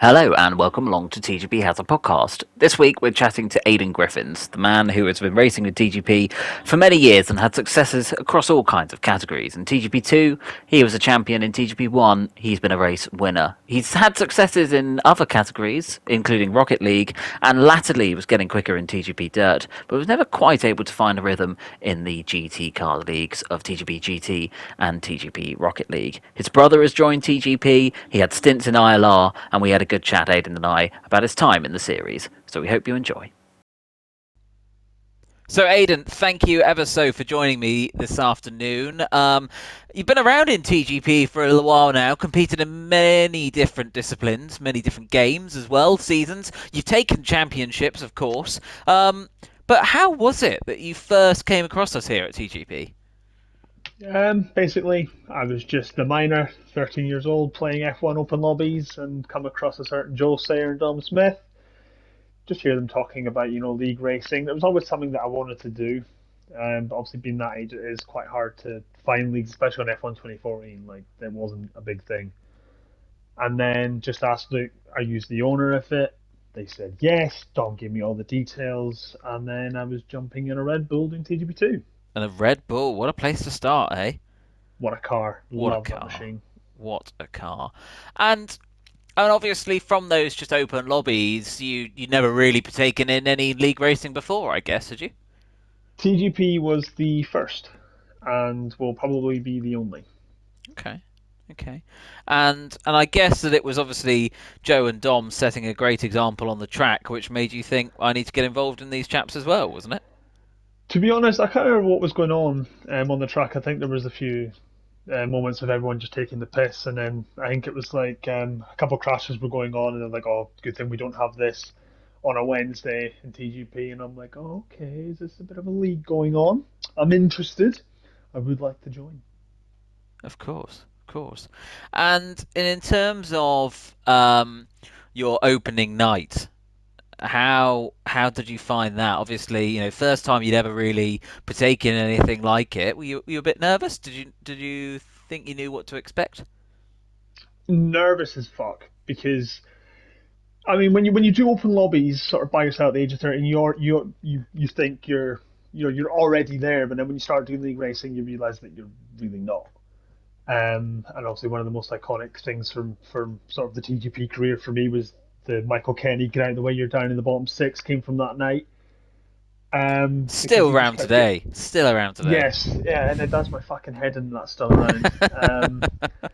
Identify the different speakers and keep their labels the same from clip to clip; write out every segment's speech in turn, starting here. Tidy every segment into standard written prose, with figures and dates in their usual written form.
Speaker 1: Hello and welcome along to TGP Has A Podcast. This week we're chatting to Aidan Griffins, the man who has been racing with TGP for many years and had successes across all kinds of categories. In TGP2, he was a champion. In TGP1, he's been a race winner. He's had successes in other categories, including Rocket League, and latterly was getting quicker in TGP Dirt, but was never quite able to find a rhythm in the GT car leagues of TGP GT and TGP Rocket League. His brother has joined TGP, he had stints in ILR, and we had a good chat, Aidan and I, about his time in the series. So we hope you enjoy. So, Aidan, thank you ever so for joining me this afternoon. You've been around in TGP for a little while now, competed in many different disciplines, many different games as well, seasons. You've taken championships, of course. But how was it that you first came across us here at TGP?
Speaker 2: Basically, I was just a minor, 13 years old, playing F1 open lobbies and come across a certain Joe Sayer and Dom Smith. Just hear them talking about, league racing. It was always something that I wanted to do. But obviously, being that age, it is quite hard to find leagues, especially on F1 2014. Like, there wasn't a big thing. And then just asked, Luke, are you the owner of it? They said yes. Dom gave me all the details. And then I was jumping in a Red Bull doing TGP2.
Speaker 1: And a Red Bull, what a place to start, eh?
Speaker 2: What a car.
Speaker 1: What a
Speaker 2: Love that
Speaker 1: car.
Speaker 2: machine.
Speaker 1: What a car. And obviously, from those just open lobbies, you never really partaken in any league racing before, I guess, had you?
Speaker 2: TGP was the first and will probably be the only.
Speaker 1: Okay, okay, and I guess that it was obviously Joe and Dom setting a great example on the track, which made you think I need to get involved in these chaps as well, wasn't it?
Speaker 2: To be honest, I can't remember what was going on the track. I think there was a few moments of everyone just taking the piss, and then I think it was like a couple of crashes were going on, and they're like, "Oh, good thing we don't have this on a Wednesday in TGP." And I'm like, "Oh, okay, is this a bit of a league going on? I'm interested. I would like to join."
Speaker 1: Of course, of course. And in terms of your opening night, how did you find that? Obviously, first time you'd ever really partaken in anything like it. Were you a bit nervous? Did you think you knew what to expect?
Speaker 2: Nervous as fuck because I mean, when you do open lobbies, sort of by yourself at the age of 13, you think you're already there, but then when you start doing league racing, you realise that you're really not. And obviously, one of the most iconic things from sort of the TGP career for me was the Michael Kenny "Get out of the way, you're down in the bottom six" came from that night. Because
Speaker 1: Still
Speaker 2: he just
Speaker 1: around
Speaker 2: kept getting
Speaker 1: today. Still around today.
Speaker 2: yes, yeah, and it does my fucking head in that's still around. But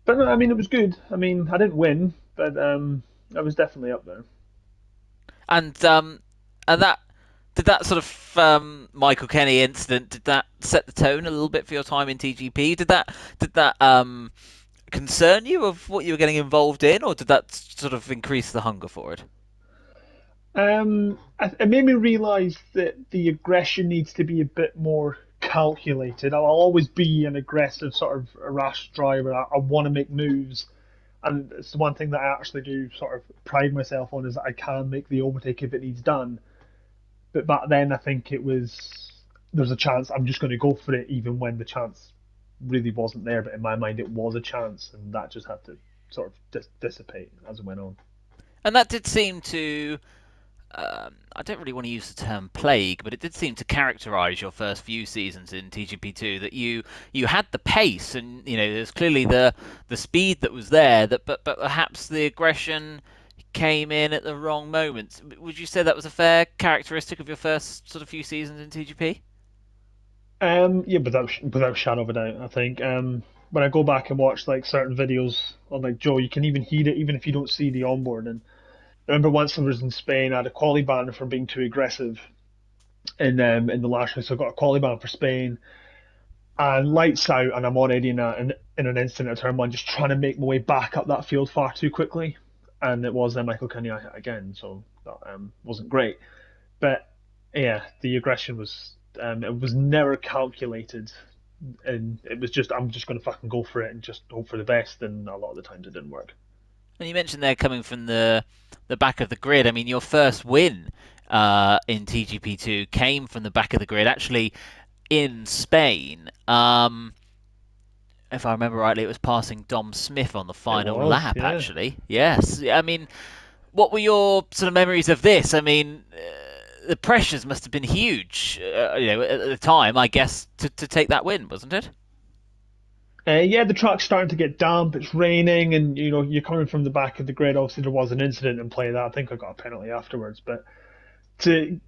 Speaker 2: no, I mean, it was good. I mean, I didn't win, but I was definitely up there.
Speaker 1: And that did that sort of Michael Kenny incident, did that set the tone a little bit for your time in TGP? Did that concern you of what you were getting involved in, or did that sort of increase the hunger for it?
Speaker 2: It made me realise that the aggression needs to be a bit more calculated. I'll always be an aggressive sort of a rash driver. I want to make moves, and it's the one thing that I actually do sort of pride myself on is that I can make the overtake if it needs done. But back then, I think it was there's a chance I'm just going to go for it, even when the chance really wasn't there. But in my mind, it was a chance, and that just had to sort of dissipate as it went on.
Speaker 1: And that did seem to, I don't really want to use the term plague, but it did seem to characterise your first few seasons in TGP2 that you had the pace, and there's clearly the speed that was there. But perhaps the aggression came in at the wrong moments. Would you say that was a fair characteristic of your first sort of few seasons in TGP?
Speaker 2: Yeah, without shadow of a doubt, I think when I go back and watch like certain videos on like Joe, you can even hear it even if you don't see the onboard. And I remember once I was in Spain, I had a quali ban for being too aggressive in the last race. So I got a quali ban for Spain, and lights out, and I'm already in an instant at turn one, just trying to make my way back up that field far too quickly, and it was Michael Kenny again, so that wasn't great. But yeah, the aggression was it was never calculated, and it was just I'm just gonna fucking go for it and just hope for the best. And a lot of the times it didn't work.
Speaker 1: And you mentioned there coming from the back of the grid. I mean, your first win in TGP2 came from the back of the grid, actually in Spain. if I remember rightly, it was passing Dom Smith on the
Speaker 2: It
Speaker 1: final
Speaker 2: was,
Speaker 1: lap.
Speaker 2: yeah.
Speaker 1: Actually, yes. I mean, what were your sort of memories of this? I mean, the pressures must have been huge, at the time, I guess, to take that win, wasn't it?
Speaker 2: Yeah, the track's starting to get damp. It's raining, and you're coming from the back of the grid. Obviously, there was an incident in play that I think I got a penalty afterwards. But to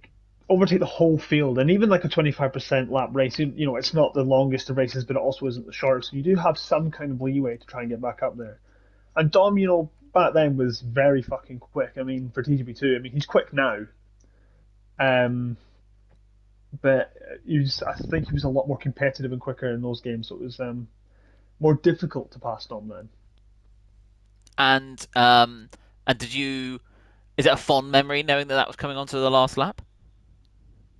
Speaker 2: overtake the whole field, and even like a 25% lap race, it's not the longest of races, but it also isn't the shortest. So you do have some kind of leeway to try and get back up there. And Dom, back then was very fucking quick. I mean, for TGP2, I mean, he's quick now. Um, but I think he was a lot more competitive and quicker in those games. So it was more difficult to pass Dom then.
Speaker 1: And did you? Is it a fond memory knowing that that was coming onto the last lap?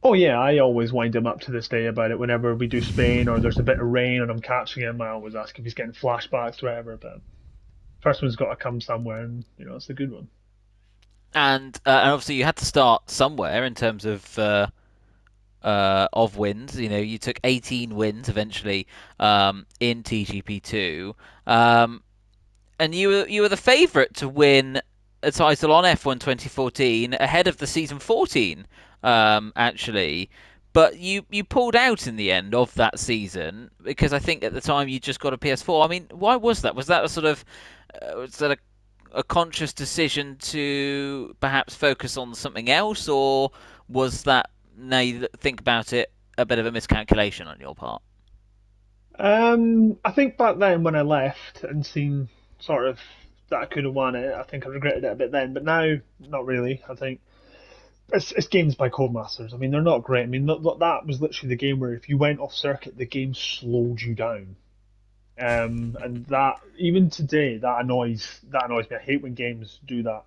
Speaker 2: Oh yeah, I always wind him up to this day about it. Whenever we do Spain or there's a bit of rain and I'm catching him, I always ask if he's getting flashbacks or whatever. But first one's got to come somewhere, and it's a good one.
Speaker 1: And obviously you had to start somewhere in terms of wins. You know, you took 18 wins eventually in TGP2, um, and you were the favourite to win a title on F1 2014 ahead of the season 14, actually. But you pulled out in the end of that season because I think at the time you just got a PS4. I mean, why was that? Was that a sort of was that a conscious decision to perhaps focus on something else, or was that, now you think about it, a bit of a miscalculation on your part?
Speaker 2: I think back then when I left and seen sort of that I could have won it, I think I regretted it a bit then. But now, not really. I think it's games by Codemasters. I mean, they're not great. I mean, that was literally the game where if you went off circuit, the game slowed you down. And that even today that annoys me. I hate when games do that.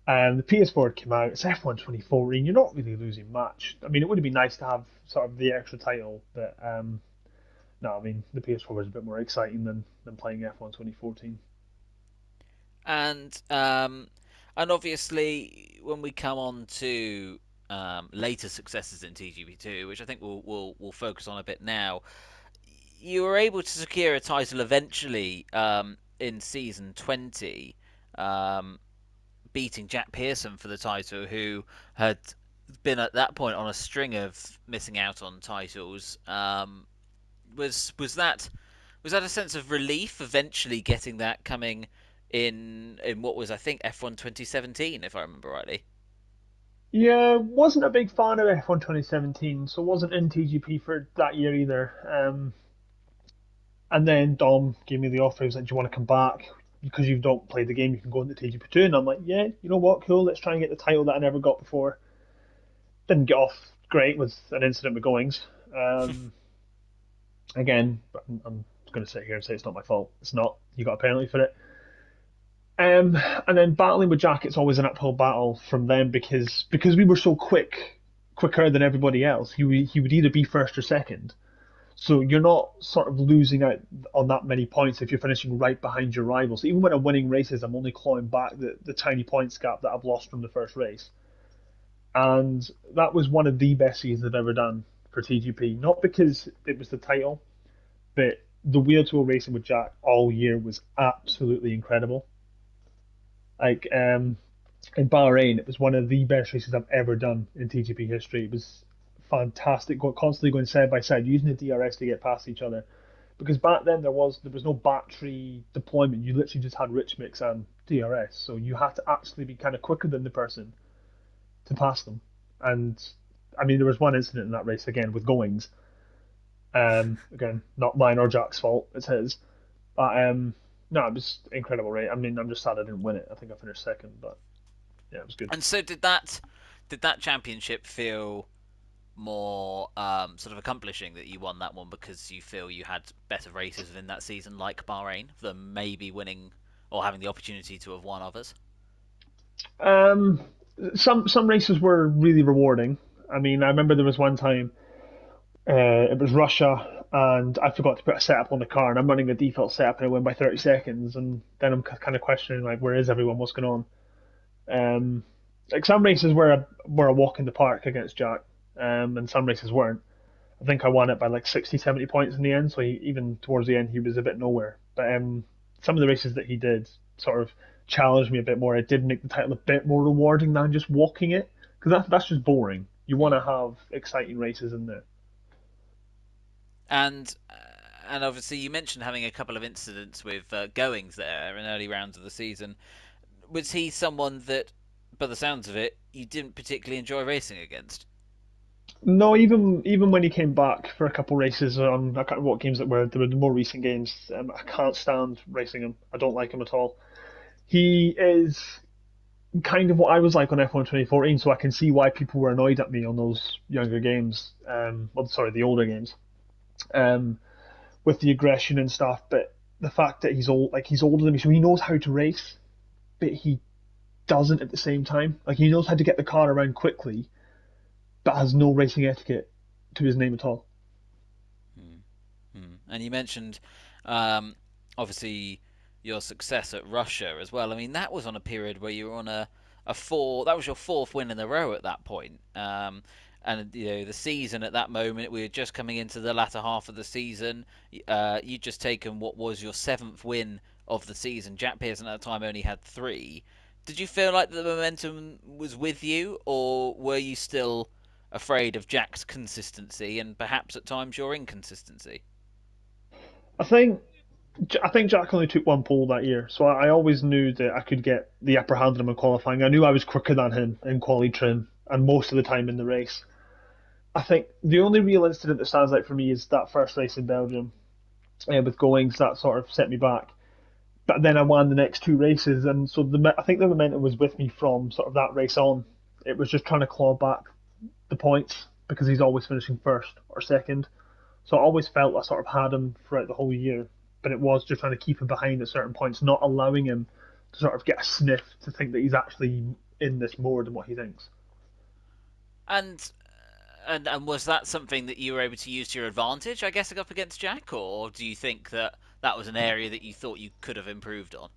Speaker 2: The PS4 came out. It's F1 2014. You're not really losing much. I mean, it would have been nice to have sort of the extra title, but no. I mean, the PS4 was a bit more exciting than playing F1 2014.
Speaker 1: And and obviously, when we come on to later successes in TGP2, which I think we'll focus on a bit now, you were able to secure a title eventually in season 20, um, beating Jack Pearson for the title, who had been at that point on a string of missing out on titles. Was that a sense of relief eventually getting that coming in what was, I think, F1 2017, if I remember rightly?
Speaker 2: Yeah, wasn't a big fan of F1 2017, so wasn't in TGP for that year either. And then Dom gave me the offer. He was like, "Do you want to come back? Because you don't play the game, you can go into TGP2." And I'm like, "Yeah, you know what? Cool. Let's try and get the title that I never got before." Didn't get off great with an incident with Goings. Again, I'm going to sit here and say it's not my fault. It's not. You got a penalty for it. And then battling with Jack, it's always an uphill battle from them because we were so quicker than everybody else. He would either be first or second. So you're not sort of losing out on that many points if you're finishing right behind your rivals. So even when I'm winning races, I'm only clawing back the tiny points gap that I've lost from the first race. And that was one of the best seasons I've ever done for TGP. Not because it was the title, but the wheel to wheel racing with Jack all year was absolutely incredible. Like in Bahrain, it was one of the best races I've ever done in TGP history. It was fantastic, constantly going side by side, using the DRS to get past each other. Because back then there was no battery deployment. You literally just had rich mix and DRS, so you had to actually be kind of quicker than the person to pass them. And I mean, there was one incident in that race again with Goings. Again, not mine or Jack's fault; it's his. But no, it was incredible, right? I mean, I'm just sad I didn't win it. I think I finished second, but yeah, it was good.
Speaker 1: And so did that championship feel more sort of accomplishing that you won that one because you feel you had better races within that season, like Bahrain, than maybe winning or having the opportunity to have won others?
Speaker 2: Um, some races were really rewarding. I mean, I remember there was one time it was Russia, and I forgot to put a setup on the car, and I'm running a default setup, and I win by 30 seconds, and then I'm kind of questioning like, where is everyone? What's going on? Um, like some races were a walk in the park against Jack, and some races weren't. I think I won it by like 60, 70 points in the end. So even towards the end, he was a bit nowhere. But some of the races that he did sort of challenged me a bit more. It did make the title a bit more rewarding than just walking it, because that's just boring. You want to
Speaker 1: Mm.
Speaker 2: have exciting races in there.
Speaker 1: And and obviously you mentioned having a couple of incidents with goings there in early rounds of the season. Was he someone that, by the sounds of it, you didn't particularly enjoy racing against?
Speaker 2: No, even when he came back for a couple races on, I can't remember what games that were. There were the more recent games. I can't stand racing him. I don't like him at all. He is kind of what I was like on F1 2014, so I can see why people were annoyed at me on those younger games. Well, sorry, the older games, um, with the aggression and stuff. But the fact that he's old, like he's older than me, so he knows how to race, but he doesn't at the same time. Like he knows how to get the car around quickly, but has no racing etiquette to his name at all.
Speaker 1: Hmm. Hmm. And you mentioned, um, obviously, your success at Russia as well. I mean, that was on a period where you were on a four. That was your fourth win in a row at that point. And the season at that moment, we were just coming into the latter half of the season. You'd just taken what was your seventh win of the season. Jack Pearson at the time only had three. Did you feel like the momentum was with you, or were you still afraid of Jack's consistency and perhaps at times your inconsistency?
Speaker 2: I think I think Jack only took one pole that year, so I always knew that I could get the upper hand on him in qualifying. I knew I was quicker than him in quali trim and most of the time in the race. I think the only real incident that stands out for me is that first race in Belgium with Goings that sort of set me back. But then I won the next two races, and so I think the momentum was with me from sort of that race on. It was just trying to claw back the points because he's always finishing first or second. So I always felt I sort of had him throughout the whole year, but it was just trying to keep him behind at certain points, not allowing him to sort of get a sniff to think that he's actually in this more than what he thinks.
Speaker 1: And and was that something that you were able to use to your advantage, I guess, up against Jack, or do you think that that was an area that you thought you could have improved on?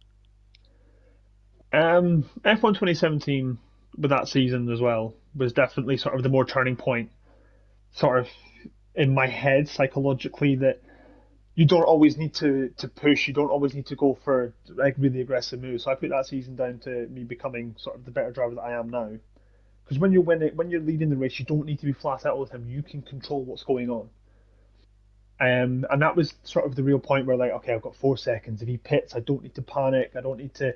Speaker 2: F1 2017 with that season as well was definitely sort of the more turning point, sort of in my head psychologically that you don't always need to push, you don't always need to go for like really aggressive moves. So I put that season down to me becoming sort of the better driver that I am now. Because when you're winning, when you're leading the race, you don't need to be flat out all the time. You can control what's going on. And that was sort of the real point where like, okay, I've got 4 seconds. If he pits, I don't need to panic. I don't need to,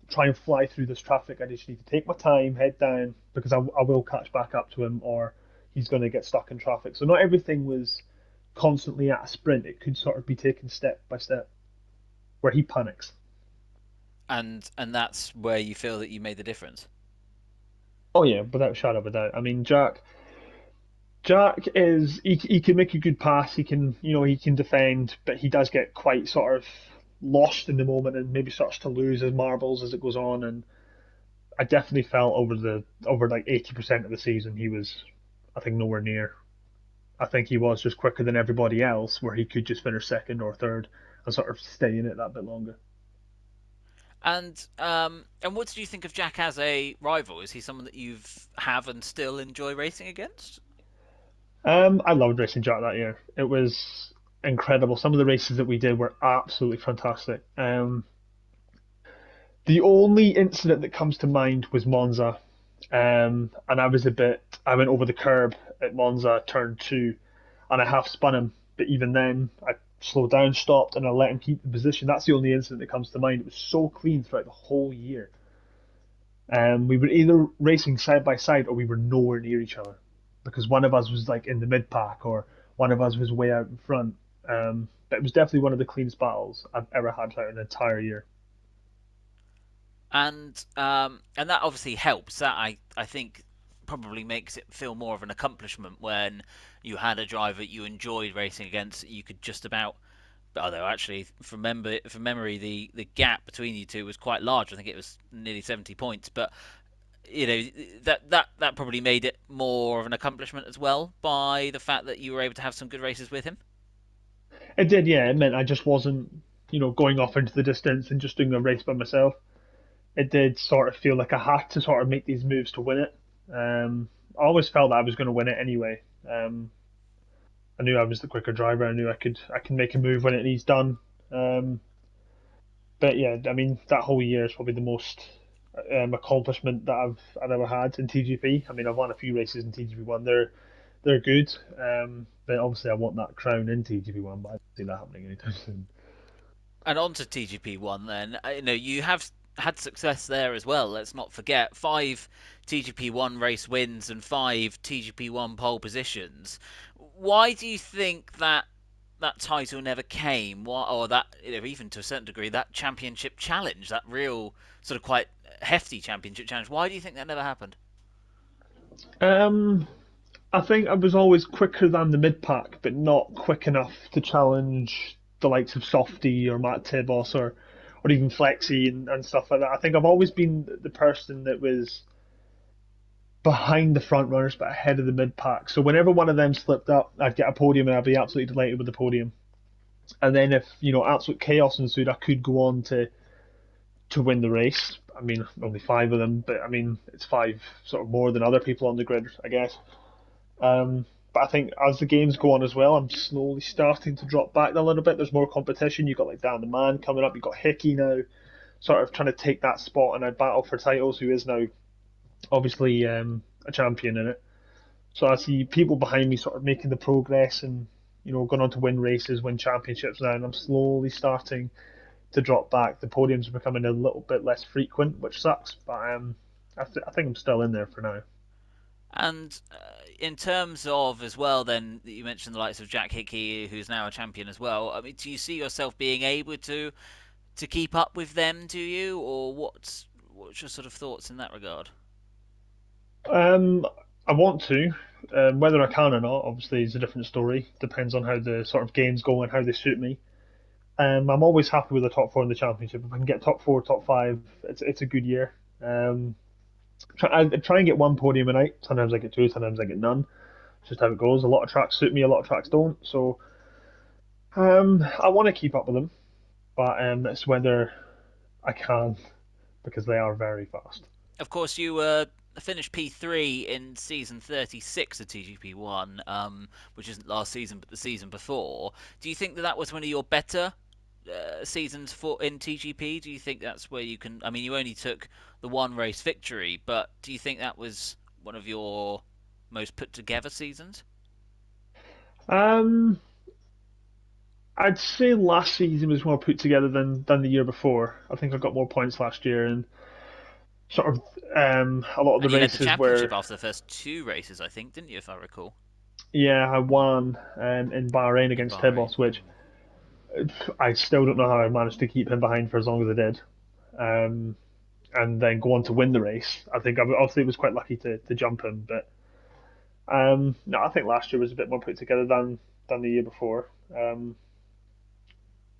Speaker 2: try and fly through this traffic. I just need to take my time, head down, because I will catch back up to him, or he's going to get stuck in traffic. So not everything was constantly at a sprint. It could sort of be taken step by step, where he panics.
Speaker 1: And that's where you feel that you made the difference.
Speaker 2: Oh yeah, without a shadow of a doubt. I mean, Jack is he can make a good pass. He can he can defend, but he does get quite sort of lost in the moment and maybe starts to lose his marbles as it goes on. And I definitely felt over like 80% of the season he was, I think, nowhere near. I think he was just quicker than everybody else, where he could just finish second or third and sort of stay in it that bit longer.
Speaker 1: And what did you think of Jack as a rival? Is he someone that you've have and still enjoy racing against?
Speaker 2: I loved racing Jack that year. It was incredible. Some of the races that we did were absolutely fantastic. The only incident that comes to mind was Monza, and I went over the curb at Monza, turn two, and I half spun him. But even then, I slowed down, stopped, and I let him keep the position. That's the only incident that comes to mind. It was so clean throughout the whole year. We were either racing side by side or we were nowhere near each other because one of us was like in the mid pack or one of us was way out in front. But it was definitely one of the cleanest battles I've ever had throughout an entire year.
Speaker 1: And that obviously helps. That I think probably makes it feel more of an accomplishment when you had a driver you enjoyed racing against. You could just about, although actually from memory, the gap between you two was quite large. I think it was nearly 70 points, but that probably made it more of an accomplishment as well by the fact that you were able to have some good races with him.
Speaker 2: It did, yeah. It meant I just wasn't, going off into the distance and just doing a race by myself. It did sort of feel like I had to sort of make these moves to win it. I always felt that I was going to win it anyway. I knew I was the quicker driver. I knew I can make a move when it needs done. Um, but yeah, I mean that whole year is probably the most accomplishment that I've ever had in TGP. I mean I've won a few races in TGP one. They're good. But obviously I want that crown in TGP one, but I don't see that happening anytime soon.
Speaker 1: And on to TGP1 then. You have had success there as well. Let's not forget 5 TGP1 race wins and 5 TGP1 pole positions. Why do you think that title never came? Why, or that, even to a certain degree, that championship challenge, that real sort of quite hefty championship challenge. Why do you think that never happened?
Speaker 2: Um, I think I was always quicker than the mid pack, but not quick enough to challenge the likes of Softy or Matt Tibos or even Flexi and stuff like that. I think I've always been the person that was behind the front runners but ahead of the mid pack. So whenever one of them slipped up, I'd get a podium and I'd be absolutely delighted with the podium. And then if absolute chaos ensued, I could go on to win the race. I mean, only five of them, but I mean it's five sort of more than other people on the grid, I guess. But I think as the games go on as well, I'm slowly starting to drop back a little bit. There's more competition. You've got like Dan the Man coming up. You've got Hickey now, sort of trying to take that spot and I battle for titles. Who is now obviously a champion in it. So I see people behind me sort of making the progress and going on to win races, win championships now, and I'm slowly starting to drop back. The podiums are becoming a little bit less frequent, which sucks. But I think I'm still in there for now.
Speaker 1: And in terms of as well, then you mentioned the likes of Jack Hickey, who's now a champion as well. I mean, do you see yourself being able to keep up with them? Do you, or what's your sort of thoughts in that regard?
Speaker 2: Um, I want to. Whether I can or not, obviously, is a different story. Depends on how the sort of games go and how they suit me. I'm always happy with the top four in the championship. If I can get top four, top five, it's a good year. I try and get one podium a night. Sometimes I get two, sometimes I get none. It's just how it goes. A lot of tracks suit me, a lot of tracks don't. So I want to keep up with them, but it's whether I can because they are very fast.
Speaker 1: Of course, you finished P3 in season 36 of TGP1, which isn't last season but the season before. Do you think that was one of your better seasons for in TGP? Do you think that's where you can? I mean, you only took the one race victory, but do you think that was one of your most put together seasons?
Speaker 2: Um, I'd say last season was more put together than the year before. I think I got more points last year, and sort of a lot of the
Speaker 1: And you led the
Speaker 2: races
Speaker 1: championship
Speaker 2: were
Speaker 1: after the first 2 races, I think, didn't you, if I recall?
Speaker 2: yeah, I won in Bahrain
Speaker 1: In
Speaker 2: against
Speaker 1: Bahrain.
Speaker 2: Tibos, which I still don't know how I managed to keep him behind for as long as I did. Um, and then go on to win the race. I think I obviously was quite lucky to jump him, but no, I think last year was a bit more put together than the year before.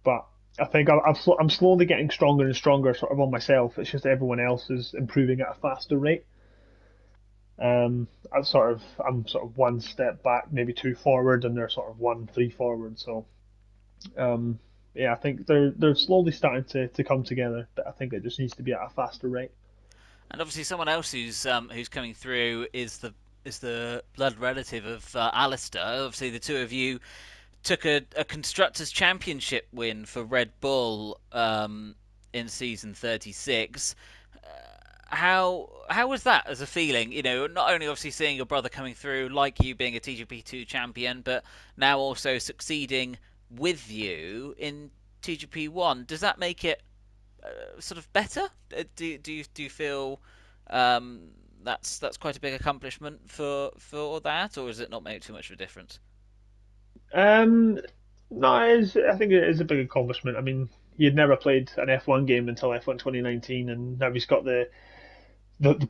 Speaker 2: But I think I'm slowly getting stronger and stronger, sort of on myself. It's just everyone else is improving at a faster rate. I'm sort of one step back, maybe two forward, and they're sort of one, three forward. So um, yeah, I think they're slowly starting to come together, but I think it just needs to be at a faster rate.
Speaker 1: And obviously, someone else who's coming through is the blood relative of Alistair. Obviously, the two of you took a constructors championship win for Red Bull in season 36. How was that as a feeling? Not only obviously seeing your brother coming through, like you being a TGP2 champion, but now also succeeding with you in TGP1. Does that make it sort of better? Do you feel that's quite a big accomplishment for that, or does it not make too much of a difference?
Speaker 2: Um, no, I think it is a big accomplishment. I mean, he had never played an F1 game until F1 2019, and now he's got the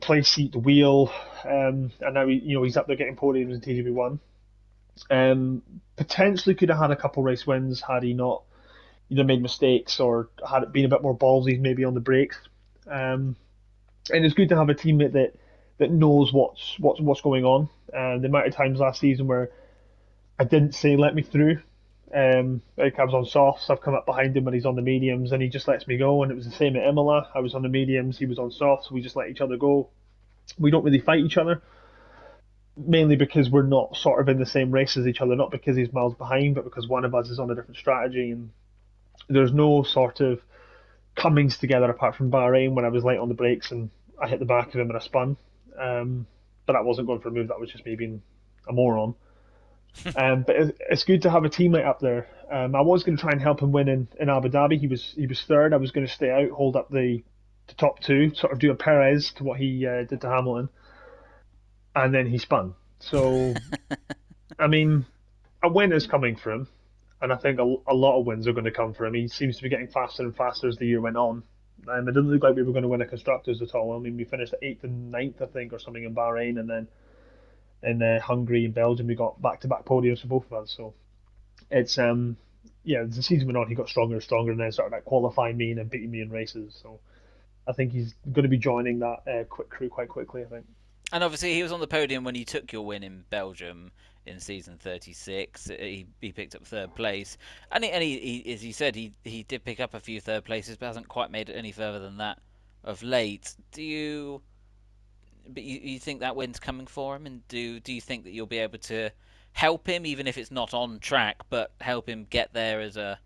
Speaker 2: play seat, the wheel, and now he's up there getting podiums in TGP1. Potentially could have had a couple race wins had he not either made mistakes or had it been a bit more ballsy maybe on the brakes. Um, and it's good to have a teammate that knows what's going on. The amount of times last season where I didn't say let me through. Like I was on softs, I've come up behind him when he's on the mediums, and he just lets me go. And it was the same at Imola. I was on the mediums, he was on softs. We just let each other go. We don't really fight each other. mainly because we're not sort of in the same race as each other, not because he's miles behind, but because one of us is on a different strategy, and there's no sort of comings together apart from Bahrain when I was late on the brakes and I hit the back of him and I spun. Um, but that wasn't going for a move. That was just me being a moron. But it's good to have a teammate up there. I was going to try and help him win in Abu Dhabi. He was third. I was going to stay out, hold up the top two, sort of do a Perez to what he did to Hamilton, and then he spun. So I mean, a win is coming for him, and I think a lot of wins are going to come for him. He seems to be getting faster and faster as the year went on. It didn't look like we were going to win a constructors at all. I mean, we finished eighth and ninth, I think, or something in Bahrain, and then in Hungary and Belgium we got back-to-back podiums for both of us. So it's yeah, as the season went on, he got stronger and stronger, and then started like qualifying me and then beating me in races. So I think he's going to be joining that quick crew quite quickly. I think.
Speaker 3: And obviously, he was on the podium when you took your win in Belgium in season 36. He picked up third place, and as you said, he did pick up a few third places, but hasn't quite made it any further than that of late. But you think that win's coming for him, and do you think that you'll be able to help him, even if it's not on track, but help him get there as a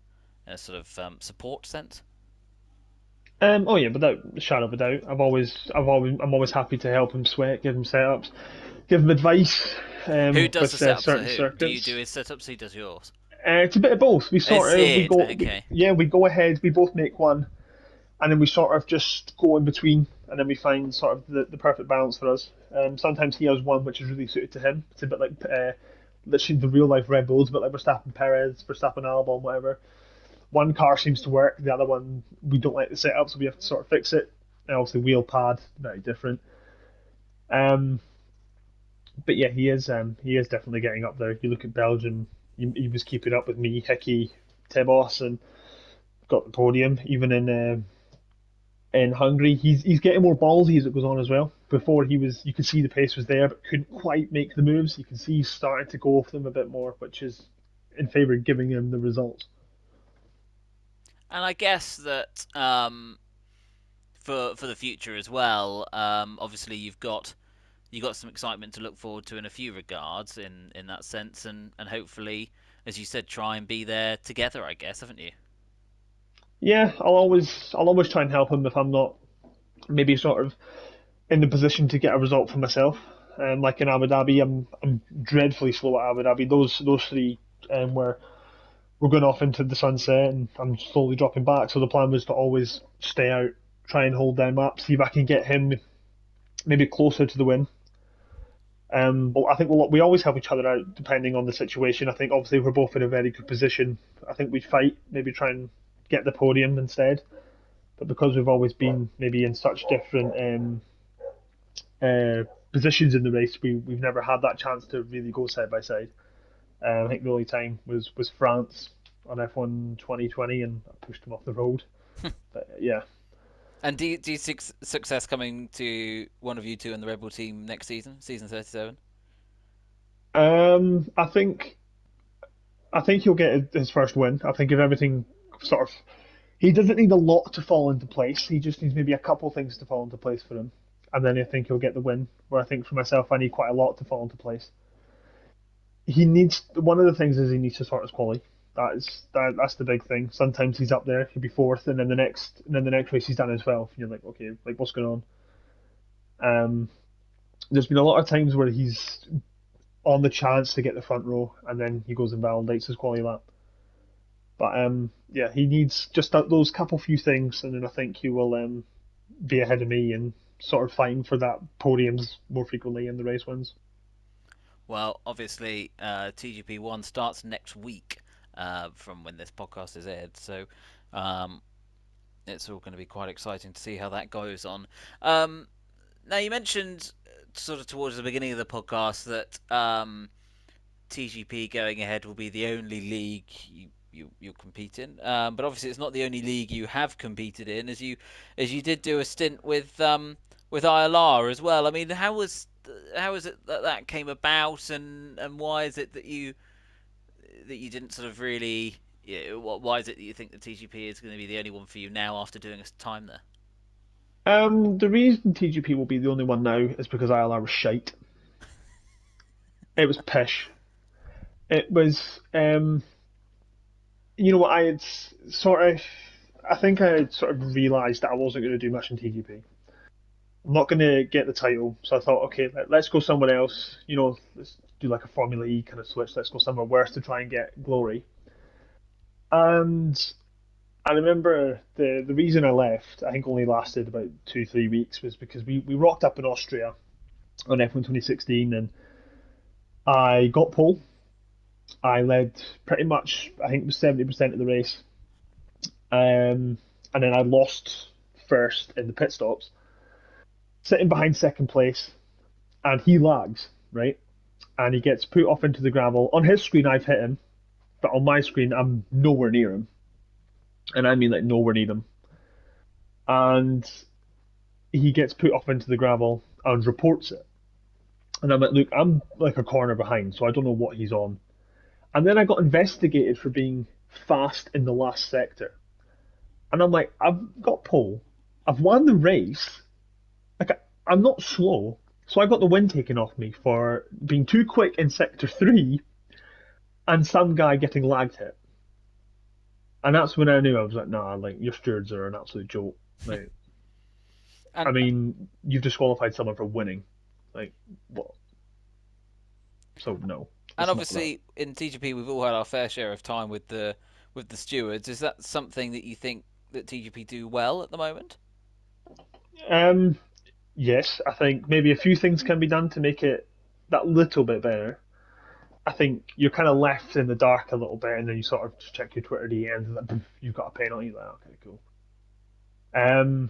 Speaker 3: sort of support sense?
Speaker 2: Oh yeah, without a shadow of a doubt, I'm always happy to help him sweat, give him setups, give him advice
Speaker 3: Who does the
Speaker 2: with
Speaker 3: setups for
Speaker 2: certain
Speaker 3: who? Do you do
Speaker 2: circuits.
Speaker 3: his setups? He does yours.
Speaker 2: It's a bit of both. We
Speaker 3: Is
Speaker 2: sort of
Speaker 3: it okay?
Speaker 2: we go ahead, we both make one, and then we sort of just go in between, and then we find sort of the perfect balance for us. Sometimes he has one which is really suited to him. It's a bit like literally the real life Red Bulls, but like Verstappen Perez, Verstappen Albon, whatever. One car seems to work, the other one we don't like the setup, so we have to sort of fix it. And obviously wheel pad, very different. Um, but yeah, he is definitely getting up there. You look at Belgium, he was keeping up with me, Hickey, Tebos, and got the podium. Even in Hungary, he's getting more ballsy as it goes on as well. Before you could see the pace was there, but couldn't quite make the moves. You can see he's starting to go off them a bit more, which is in favour of giving him the results.
Speaker 3: And I guess that for the future as well, obviously you've got some excitement to look forward to in a few regards in that sense, and hopefully, as you said, try and be there together. I guess, haven't you?
Speaker 2: Yeah, I'll always try and help him if I'm not maybe sort of in the position to get a result for myself. Like in Abu Dhabi, I'm dreadfully slow at Abu Dhabi. Those three where we're going off into the sunset and I'm slowly dropping back. So the plan was to always stay out, try and hold them up, see if I can get him maybe closer to the win. But I think we always help each other out depending on the situation. I think obviously we're both in a very good position. I think we'd fight, maybe try and get the podium instead. But because we've always been maybe in such different positions in the race, we've never had that chance to really go side by side. I think the only time was France on F1 2020, and I pushed him off the road. But yeah,
Speaker 3: And do you see success coming to one of you two in the Red Bull team next season, season 37?
Speaker 2: um, I think I think he'll get his first win. I think if everything sort of he doesn't need a lot to fall into place. He just needs maybe a couple things to fall into place for him, and then I think he'll get the win. Where I think for myself, I need quite a lot to fall into place. He needs one of the things is he needs to sort his quality. That's the big thing. Sometimes he's up there, he'll be fourth, and then the next race he's done as well. And you're like, okay, like what's going on? There's been a lot of times where he's on the chance to get the front row, and then he goes and validates his quality lap. But yeah, he needs just those couple few things, and then I think he will be ahead of me and sort of fighting for that podiums more frequently in the race wins.
Speaker 3: Well, obviously, TGP One starts next week from when this podcast is aired, so um, it's all going to be quite exciting to see how that goes on. Um, Now, you mentioned sort of towards the beginning of the podcast that TGP going ahead will be the only league you'll compete in. But obviously, it's not the only league you have competed in, as you did do a stint with ILR as well. I mean, how was it that that came about, and why is it that you didn't sort of really? Yeah, why is it that you think the TGP is going to be the only one for you now after doing a time there?
Speaker 2: The reason TGP will be the only one now is because ILR was shite. It was pish. It was, you know what, I think I had sort of realised that I wasn't going to do much in TGP. I'm not going to get the title, so I thought, okay, let's go somewhere else. Let's do like a Formula E kind of switch. Let's go somewhere worse to try and get glory. And I remember the reason I left, I think only lasted about 2 3 weeks, was because we rocked up in Austria on F1 2016, and I got pole. I led pretty much, I think it was 70% of the race, and then I lost first in the pit stops, sitting behind second place, and he lags, right? And he gets put off into the gravel. On his screen, I've hit him, but on my screen, I'm nowhere near him, and I mean like nowhere near him. And he gets put off into the gravel and reports it. And I'm like, look, I'm like a corner behind, so I don't know what he's on. And then I got investigated for being fast in the last sector. And I'm like, I've got pole. I've won the race. Like, I'm not slow. So I got the win taken off me for being too quick in sector three and some guy getting lagged hit. And that's when I knew. I was like, nah, like, your stewards are an absolute joke. Like, I
Speaker 3: And
Speaker 2: mean, you've disqualified someone for winning. Like, what? So, no,
Speaker 3: and
Speaker 2: it's not that.
Speaker 3: obviously in TGP we've all had our fair share of time with the stewards. Is that something that you think that TGP do well at the moment?
Speaker 2: Um, yes, I think maybe a few things can be done to make it that little bit better. I think you're kind of left in the dark a little bit, and then you sort of just check your Twitter DMs, and like, you've got a penalty. Like, okay, cool. Um,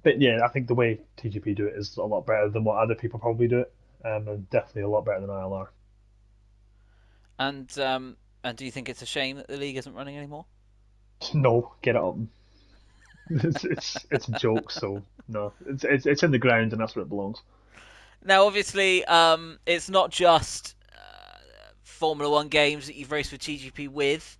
Speaker 2: but yeah, I think the way TGP do it is a lot better than what other people probably do it, and definitely a lot better than ILR.
Speaker 3: And do you think it's a shame that the league isn't running anymore?
Speaker 2: No, get it up. It's a joke, so no, it's in the ground, and that's where it belongs.
Speaker 3: Now, obviously, it's not just Formula One games that you've raced with TGP with.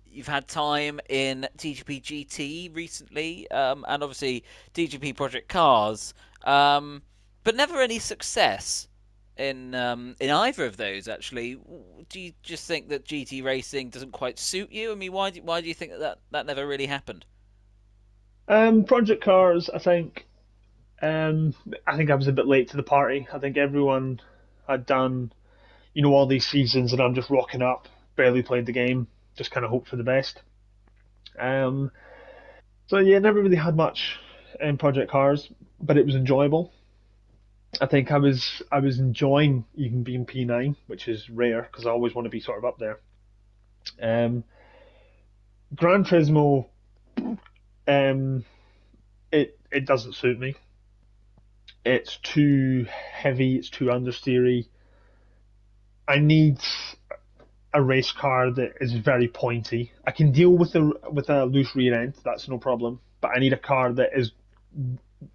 Speaker 3: You've had time in TGP GT recently, and obviously TGP Project Cars, but never any success in either of those. Actually, do you just think that GT racing doesn't quite suit you? I mean, why do you think that never really happened?
Speaker 2: Project Cars, um, I think I was a bit late to the party. I think everyone had done, all these seasons, and I'm just rocking up, barely played the game, just kind of hope for the best. Um, so yeah, never really had much in Project Cars, but it was enjoyable. I think I was enjoying even being P9, which is rare because I always want to be sort of up there. Um, Gran Turismo, um, it doesn't suit me. It's too heavy. It's too understeery. I need a race car that is very pointy. I can deal with a loose rear end. That's no problem. But I need a car that is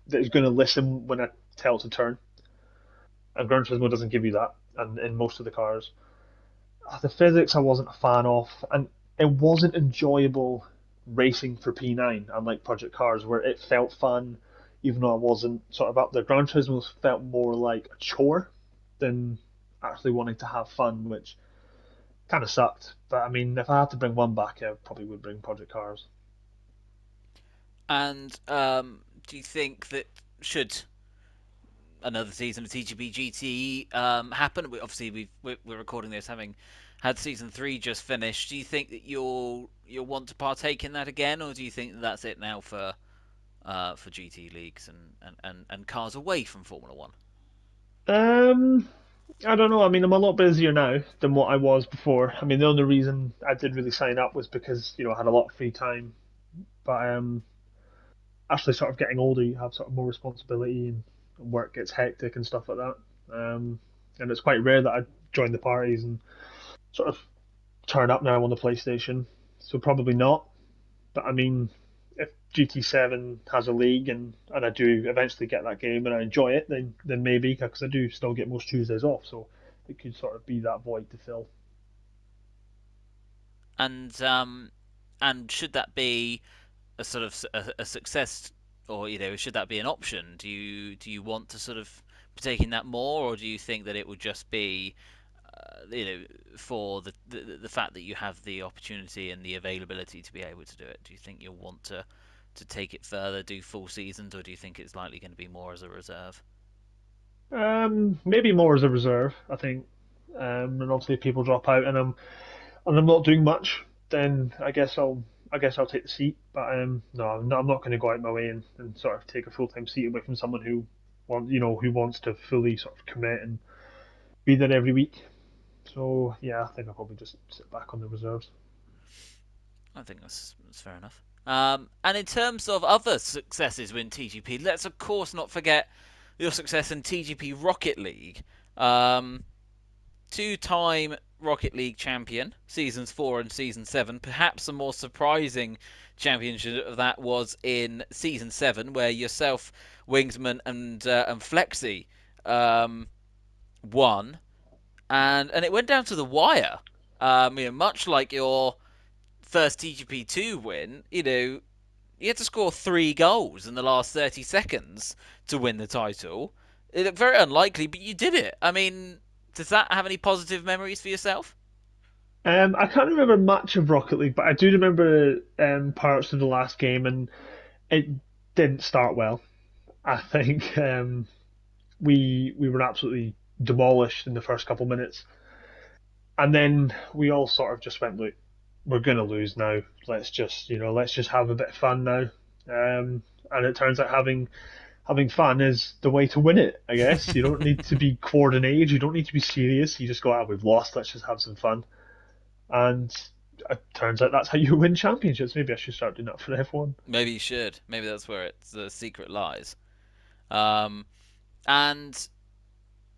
Speaker 2: going to listen when I tell it to turn. And Gran Turismo doesn't give you that, and in most of the cars, the physics I wasn't a fan of, and it wasn't enjoyable racing for P9, unlike Project Cars, where it felt fun, even though I wasn't sort of up there. Gran Turismo felt more like a chore than actually wanting to have fun, which kind of sucked. But I mean, if I had to bring one back, I probably would bring Project Cars.
Speaker 3: And do you think that should another season of TGP GT happen? Obviously, we're recording this having had season three just finished. Do you think that you'll want to partake in that again, or do you think that that's it now for GT leagues and cars away from Formula One?
Speaker 2: Um, I don't know. I mean, I'm a lot busier now than what I was before. I mean, the only reason I did really sign up was because I had a lot of free time. But actually, sort of getting older, you have sort of more responsibility, and work gets hectic and stuff like that. And it's quite rare that I join the parties and sort of turn up now on the PlayStation. So probably not. But I mean, if GT7 has a league, and I do eventually get that game and I enjoy it, then maybe, because I do still get most Tuesdays off, so it could sort of be that void to fill.
Speaker 3: And should that be a success, or should that be an option? Do you want to sort of taking that more, or do you think that it would just be, for the fact that you have the opportunity and the availability to be able to do it? Do you think you'll want to take it further, do full seasons, or do you think it's likely going to be more as a reserve?
Speaker 2: Maybe more as a reserve, I think. And obviously, if people drop out and I'm not doing much, then I guess I'll take the seat. But no, I'm not going to go out my way and sort of take a full time seat away from someone who wants to fully sort of commit and be there every week. So yeah, I think I'll probably just sit back on the reserves.
Speaker 3: I think that's fair enough. And in terms of other successes within TGP, let's of course not forget your success in TGP Rocket League. Um, Two-time Rocket League champion, seasons 4 and season 7. Perhaps the more surprising championship of that was in season 7, where yourself, Wingsman, and Flexi um, won, and it went down to the wire. Much like your first TGP2 win, you had to score 3 goals in the last 30 seconds to win the title. It looked very unlikely, but you did it. I mean, does that have any positive memories for yourself?
Speaker 2: I can't remember much of Rocket League, but I do remember parts of the last game, and it didn't start well. I think we were absolutely demolished in the first couple minutes, and then we all sort of just went, look, we're gonna lose now. Let's just have a bit of fun now. And it turns out having fun is the way to win it. I guess you don't need to be coordinated. You don't need to be serious. You just go, we've lost. Let's just have some fun. And it turns out that's how you win championships. Maybe I should start doing that for F1.
Speaker 3: Maybe you should. Maybe that's where the secret lies. Um, and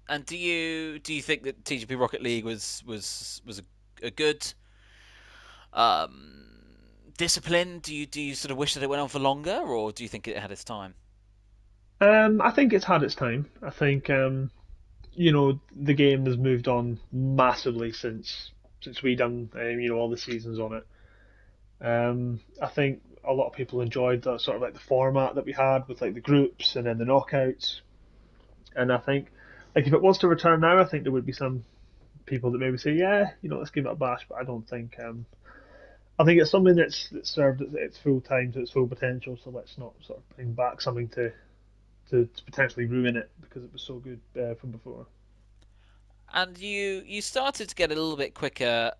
Speaker 3: and do you think that TGP Rocket League was a good um, discipline? Do you sort of wish that it went on for longer, or do you think it had its time?
Speaker 2: I think it's had its time. I think the game has moved on massively since we done all the seasons on it. I think a lot of people enjoyed the sort of like the format that we had with like the groups and then the knockouts. And I think like if it was to return now, I think there would be some people that maybe say, yeah, let's give it a bash. But I don't think. I think it's something that's served its full time to its full potential. So let's not sort of bring back something to potentially ruin it because it was so good from before.
Speaker 3: And you started to get a little bit quicker,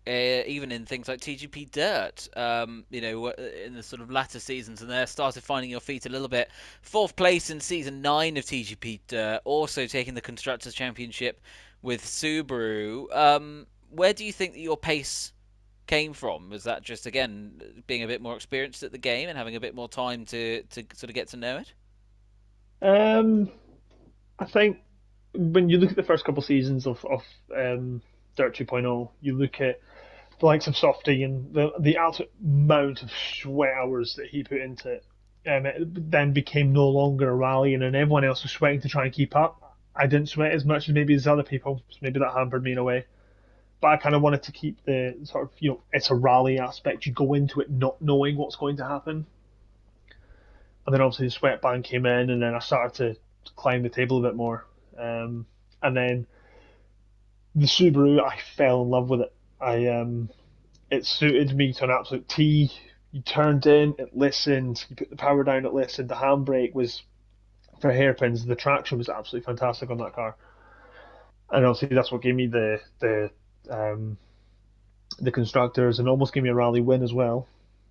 Speaker 3: even in things like TGP Dirt. In the sort of latter seasons, and there started finding your feet a little bit. Fourth place in season 9 of TGP Dirt, also taking the constructors championship with Subaru. Where do you think that your pace came from? Was that just again being a bit more experienced at the game and having a bit more time to sort of get to know it?
Speaker 2: Um, I think when you look at the first couple of seasons of Dirt 2.0, you look at the likes of Softy and the absolute amount of sweat hours that he put into it. It then became no longer a rally, and then everyone else was sweating to try and keep up. I didn't sweat as much as maybe as other people, so maybe that hampered me in a way. But I kind of wanted to keep the sort of it's a rally aspect. You go into it not knowing what's going to happen, and then obviously the sweatband came in, and then I started to climb the table a bit more. And then the Subaru, I fell in love with it. It suited me to an absolute T. You turned in, it listened. You put the power down, it listened. The handbrake was for hairpins. The traction was absolutely fantastic on that car, and obviously that's what gave me um, the constructors and almost gave me a rally win as well.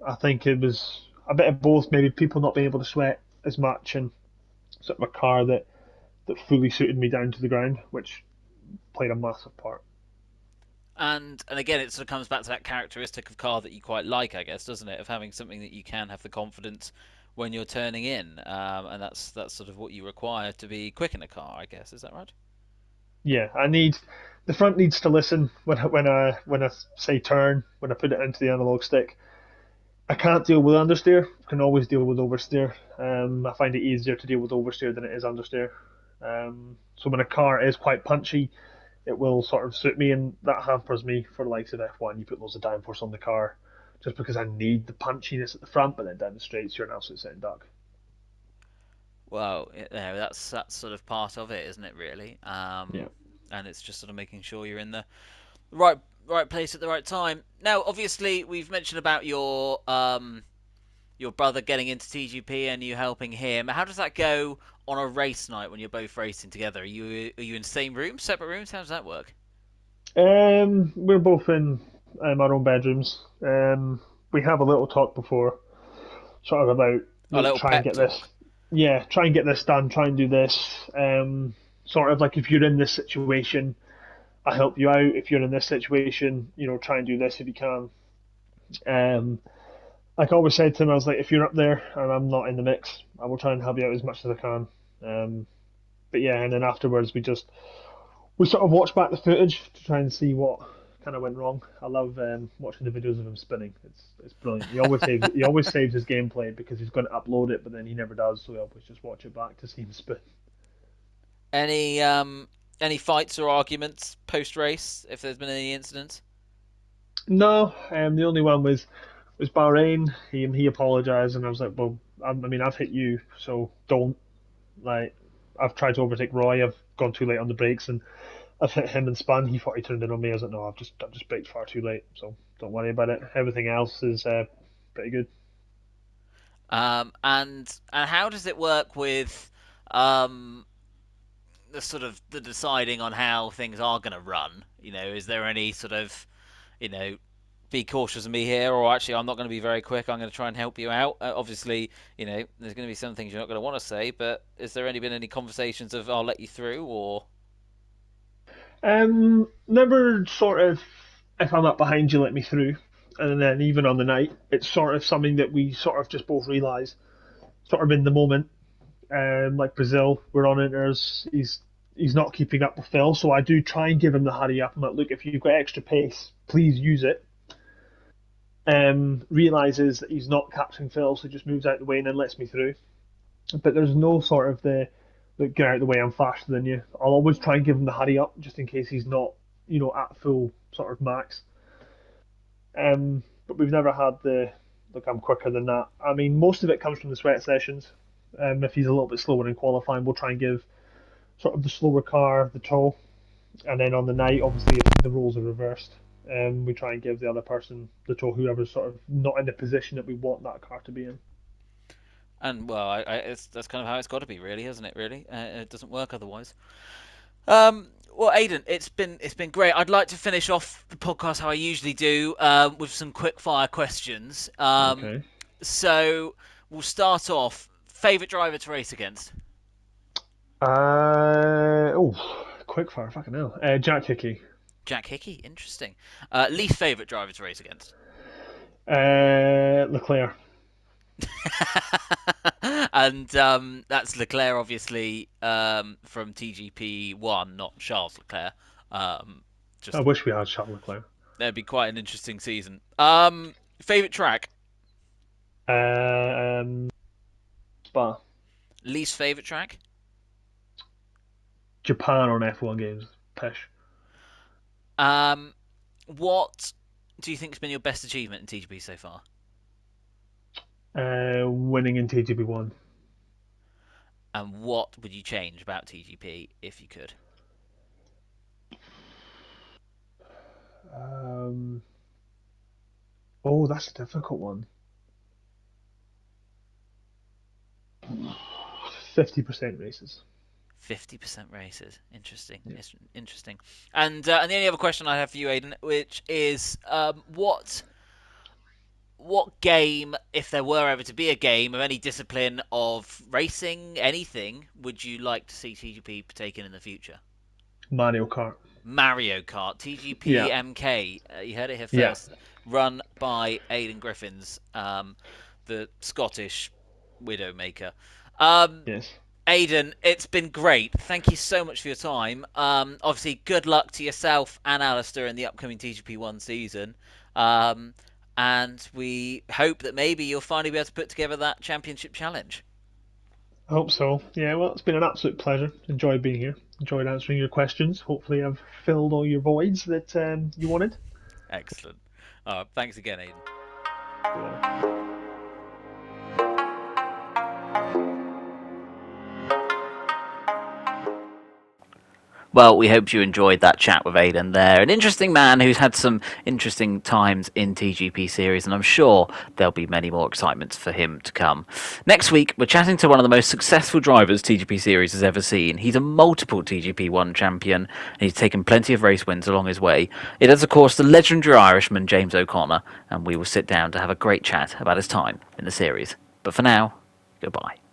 Speaker 2: I think it was a bit of both. Maybe people not being able to sweat as much and sort of a car that fully suited me down to the ground, which played a massive part.
Speaker 3: And again, it sort of comes back to that characteristic of car that you quite like, I guess, doesn't it? Of having something that you can have the confidence when you're turning in, and that's sort of what you require to be quick in a car, I guess. Is that right?
Speaker 2: Yeah, I need the front needs to listen when I say turn when I put it into the analog stick. I can't deal with understeer. I can always deal with oversteer. I find it easier to deal with oversteer than it is understeer. So when a car is quite punchy, it will sort of suit me, and that hampers me for the likes of F1. You put loads of downforce on the car just because I need the punchiness at the front, but then down the straights you're an absolute sitting duck.
Speaker 3: Well, that's sort of part of it, isn't it? Really.
Speaker 2: Yeah.
Speaker 3: And it's just sort of making sure you're in the right right place at the right time. Now, obviously, we've mentioned about your brother getting into TGP and you helping him. How does that go on a race night when you're both racing together? Are you in the same rooms, separate rooms? How does that work?
Speaker 2: We're both in our own bedrooms. We have a little talk before, sort of about,
Speaker 3: A
Speaker 2: look,
Speaker 3: little
Speaker 2: try and
Speaker 3: pep
Speaker 2: get this,
Speaker 3: talk.
Speaker 2: yeah, try and get this done, try and do this. Sort of like, if you're in this situation, I help you out. If you're in this situation, try and do this if you can. Um, like I always said to him, I was like, if you're up there and I'm not in the mix, I will try and help you out as much as I can. But yeah, and then afterwards we sort of watch back the footage to try and see what kind of went wrong. I love watching the videos of him spinning. It's brilliant. He always saves his gameplay because he's going to upload it, but then he never does. So we always just watch it back to see him spin.
Speaker 3: Any fights or arguments post race if there's been any incidents?
Speaker 2: No, the only one was Bahrain. He apologized, and I was like, well, I mean, I've hit you, so don't. Like, I've tried to overtake Roy. I've gone too late on the brakes, and I've hit him and spun. He thought he turned in on me. I was like, no, I've just braked far too late. So don't worry about it. Everything else is pretty good.
Speaker 3: And how does it work with um, the sort of the deciding on how things are going to run? Is there any sort of be cautious of me here, or actually I'm not going to be very quick. I'm going to try and help you out. Obviously, there's going to be some things you're not going to want to say, but has there been any conversations of I'll let you through, or
Speaker 2: Never sort of, if I'm up behind you, let me through. And then even on the night, it's sort of something that we sort of just both realise, sort of in the moment. Like Brazil, we're on it. He's not keeping up with Phil, so I do try and give him the hurry up. I'm like, look, if you've got extra pace, please use it. Realizes that he's not catching Phil, so just moves out the way and then lets me through. But there's no sort of the, look, get out of the way, I'm faster than you. I'll always try and give him the hurry up just in case he's not, at full sort of max. But we've never had the, look, I'm quicker than that. I mean, most of it comes from the sweat sessions. If he's a little bit slower in qualifying, we'll try and give sort of the slower car the toe, and then on the night, obviously, if the roles are reversed, we try and give the other person the toe, whoever's sort of not in the position that we want that car to be in.
Speaker 3: and well, that's kind of how it's got to be, really, hasn't it? Really, it doesn't work otherwise. Well, Aidan, it's been great. I'd like to finish off the podcast how I usually do, with some quick fire questions.
Speaker 2: Okay.
Speaker 3: So we'll start off. Favorite driver to race against?
Speaker 2: Quick fire, fucking hell. Jack Hickey.
Speaker 3: Jack Hickey. Interesting. Least favorite driver to race against?
Speaker 2: Leclerc.
Speaker 3: And that's Leclerc, obviously, from TGP one, not Charles Leclerc.
Speaker 2: I
Speaker 3: Just
Speaker 2: wish we had Charles Leclerc.
Speaker 3: that'd be quite an interesting season. Favorite track?
Speaker 2: Um, Spa.
Speaker 3: Least favorite track?
Speaker 2: Japan on F1 games. Pish.
Speaker 3: Um, what do you think has been your best achievement in TGP so far?
Speaker 2: Winning in TGP1.
Speaker 3: And what would you change about TGP if you could?
Speaker 2: Um, that's a difficult one. 50% races.
Speaker 3: 50% races. Interesting.
Speaker 2: Yeah.
Speaker 3: It's interesting. And the only other question I have for you, Aidan, which is what game, if there were ever to be a game of any discipline of racing, anything, would you like to see TGP taken in the future?
Speaker 2: Mario Kart.
Speaker 3: Mario Kart, TGP
Speaker 2: Yeah.
Speaker 3: MK. You heard it here
Speaker 2: Yeah.
Speaker 3: first. Run by Aidan Griffins, the Scottish Widowmaker. Um,
Speaker 2: Yes.
Speaker 3: Aidan, it's been great. Thank you so much for your time. Obviously, good luck to yourself and Alistair in the upcoming TGP1 season. Um, and we hope that maybe you'll finally be able to put together that championship challenge.
Speaker 2: I hope so. Yeah, well, it's been an absolute pleasure. Enjoyed being here. Enjoyed answering your questions. Hopefully, I've filled all your voids that you wanted.
Speaker 3: Excellent. Thanks again, Aidan.
Speaker 2: Yeah.
Speaker 1: Well, we hope you enjoyed that chat with Aidan there. An interesting man who's had some interesting times in TGP series, and I'm sure there'll be many more excitements for him to come. Next week, we're chatting to one of the most successful drivers TGP series has ever seen. He's a multiple TGP1 champion, and he's taken plenty of race wins along his way. It is, of course, the legendary Irishman James O'Connor, and we will sit down to have a great chat about his time in the series. But for now, goodbye.